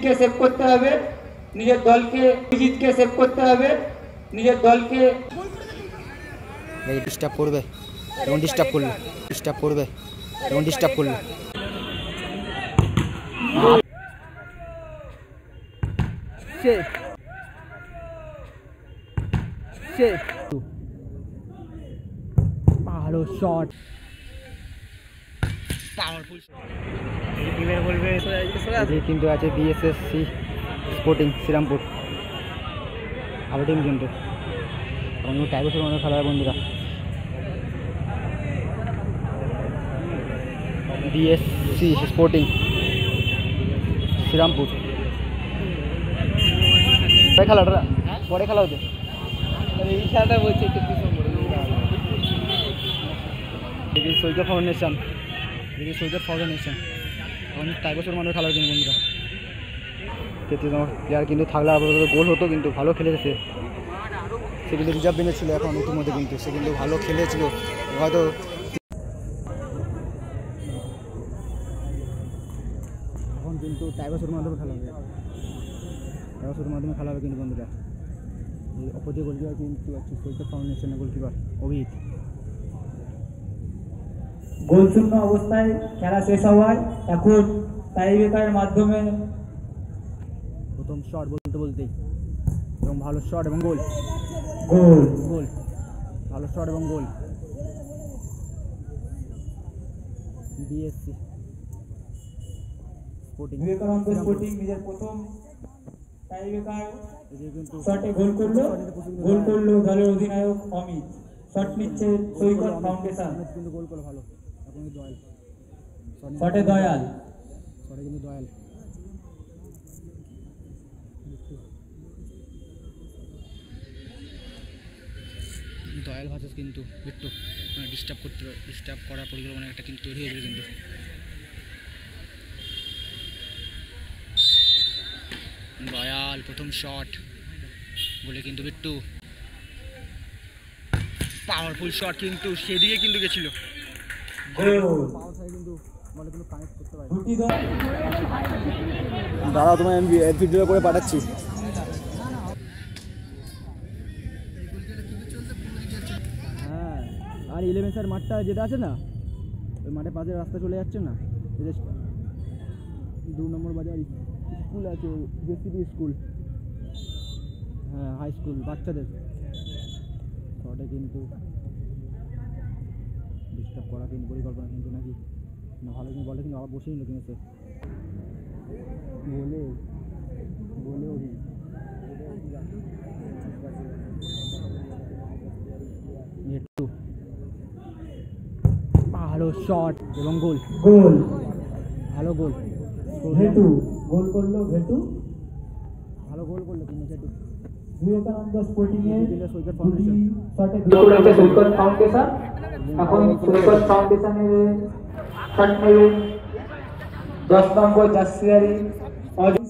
অভিজিৎকে save করতে হবে, নিজের দলকে অভিজিৎকে সেভ করতে হবে, নিজের দলকে ডিস্টার্ব করবে এবং ডিস্টার্ব করলো ভালো শট পাওয়ারফুল কিন্তু আছে বিএসএসসি স্পোর্টিং শ্রীরামপুর ভালো টিম কিন্তু টাইগার মনে খেলা বন্ধুরা বিএসসি স্পোর্টিং শ্রীরামপুর খেলাটা পরে খেলা হতো এই খেলাটা বলছে সৈকত ফাউন্ডেশন এখন টাইগার মানুষ খেলা হতো বন্ধুরা 33 নম্বর প্লেয়ার কিন্তু থাকলে আপাতত গোল হতো কিন্তু ভালো খেলেছে সে কিন্তু রিজার্ভ বেঞ্চে ছিল এখন ইতিমধ্যে কিন্তু সে কিন্তু ভালো খেলেছিল হয়তো এখন কিন্তু টাইগার মাধ্যমে খেলা হবে কিন্তু বন্ধুরা এই অপোজিট গোলকিপার কিন্তু আছে সৈকত ফাউন্ডেশনের গোলকিপার অভিজিৎ গোলশূন্য অবস্থায় খেলা শেষ হওয়ায় এখন টাইব্রেকারের মাধ্যমে প্রথম শট বলতেই এবং ভালো শট এবং গোল ভালো শট এবং গোল বিএসসি স্পোর্টিং বিবেকানন্দ স্পোর্টিং নিজের প্রথম টাইব্রেকার শটে গোল করলো দলের অধিনায়ক অমিত। শট নিচ্ছে সৈকত ফাউন্ডেশন কিন্তু গোল করে ভালো এখন শটে দয়াল কিন্তু দয়াল ভার্সেস কিন্তু বিট্টু ডিস্টার্ব করার পরিকল্পনা একটা কিন্তু তৈরি হয়েছিল কিন্তু দয়াল প্রথম শট বলে কিন্তু বিট্টু পাওয়ারফুল শট কিন্তু সেদিকে কিন্তু গেছিল দাদা তোমায় আমি ভিডিও করে পাঠাচ্ছি হ্যাঁ আর 11 স্যার মাঠটা যেটা আছে না ওই মাঠের পাশে রাস্তা চলে যাচ্ছে না 2 নম্বর বাজার স্কুল আছে জেসিবি স্কুল হ্যাঁ হাই স্কুল বাচ্চাদের শটে কিন্তু ডিস্টার্ব করা কিন্তু পরিকল্পনা কিন্তু নাকি না ভালো কিন্তু বলে কিন্তু আবার বসেই নিল কিনেছে বলে একটু ভালো শট এবং গোল ভালো গোল গোল করলো ভেটু ভালো গোল করলো কিন্তু ভেটু বিবেকানন্দ স্পোর্টিং এর সৈকত ফাউন্ডেশন শটে গোল করেছে সৈকত ফাউন্ডেশন। এখন সৈকত ফাউন্ডেশনের শট নেবে 10 নম্বর জার্সিয়ারি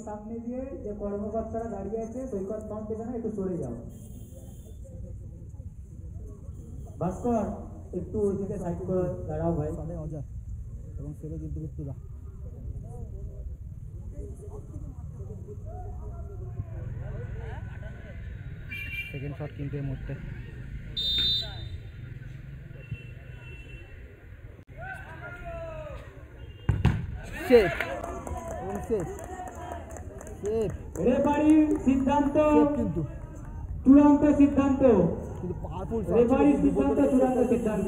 সামনে দিয়ে যে কর্মকর্তারা দাঁড়িয়ে আছে সৈকত ফাউন্ডেশনে একটু সরে যাও ভাস্কর একটু ওই দিকে সাইড করে দাঁড়াও ভাই অজা এবং সেরে কিন্তু বিট্টুদা সেকেন্ড শট কিন্তু এই মুহূর্তে রেফারির সিদ্ধান্ত কিন্তু চূড়ান্ত সিদ্ধান্ত কিন্তু পাওয়ারফুল রেফারির সিদ্ধান্ত চূড়ান্ত সিদ্ধান্ত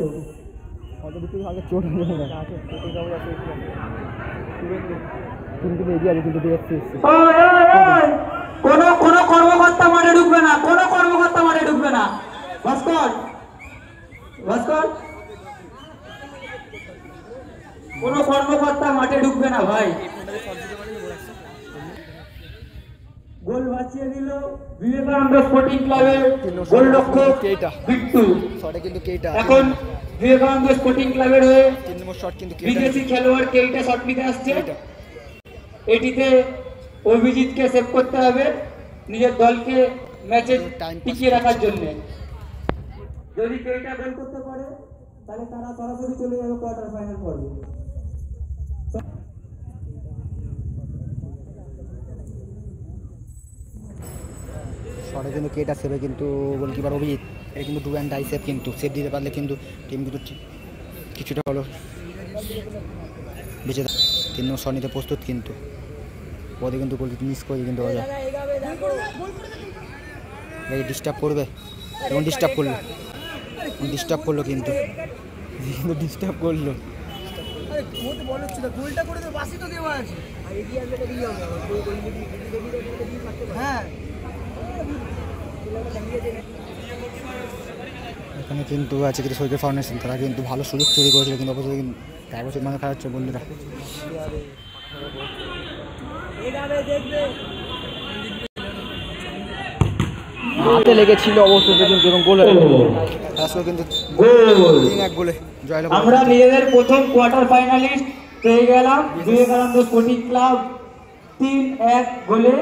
হয়তো বিট্টু আগে চোট হয়ে যাবে কিন্তু এগিয়ে আছে কিন্তু কোনো কর্মকর্তা মাঠে ঢুকবে না ভাস্কর কোনো কর্মকর্তা মাঠে ঢুকবে না ভাই। গোল বাঁচিয়ে দিল বিবেকানন্দ স্পোর্টিং ক্লাবের গোলরক্ষক বিট্টু। এখন বিবেকানন্দ স্পোর্টিং ক্লাবের হয়ে বিদেশি খেলোয়াড় কেইটা শট নিতে আসছে। এটিতে অভিজিৎকে সেভ করতে হবে নিজের দলকে ম্যাচে টিকিয়ে রাখার জন্য। যদি কেইটা গোল করতে পারে তাহলে তারা সরাসরি চলে যাবে কোয়ার্টার ফাইনাল পর্বে। শটে কিন্তু কেটা সেভে কিন্তু গোলকিপার অভিজিৎ, এটা কিন্তু ডু অ্যান্ড ডাই সেভ, কিন্তু সেভ দিতে পারলে কিন্তু টিম কিন্তু কিছুটা হলো বেঁচে 3 নম্বর শট নিতে প্রস্তুত, কিন্তু ওদের কিন্তু গোল মিস করে কিন্তু ডিস্টার্ব করবে এবং ডিস্টার্ব করলো কিন্তু ডিস্টার্ব করলো। এখানে কিন্তু আছে কিন্তু সৈকত ফাউন্ডেশন, তারা কিন্তু ভালো সুযোগ তৈরি করেছিল, কিন্তু অবশ্যই কিন্তু 1 বছর মানে খারাপ হচ্ছে বন্ধুরা। হাতে লেগেছিল অবশ্যই কিন্তু, এবং গোল কিন্তু 3-1 গোলে জয়লাভ। আমরা নিজেদের প্রথম কোয়ার্টার ফাইনালিস্ট পেয়ে গেলাম বিবেকানন্দ স্পোর্টিং ক্লাব 3-1 গোলে।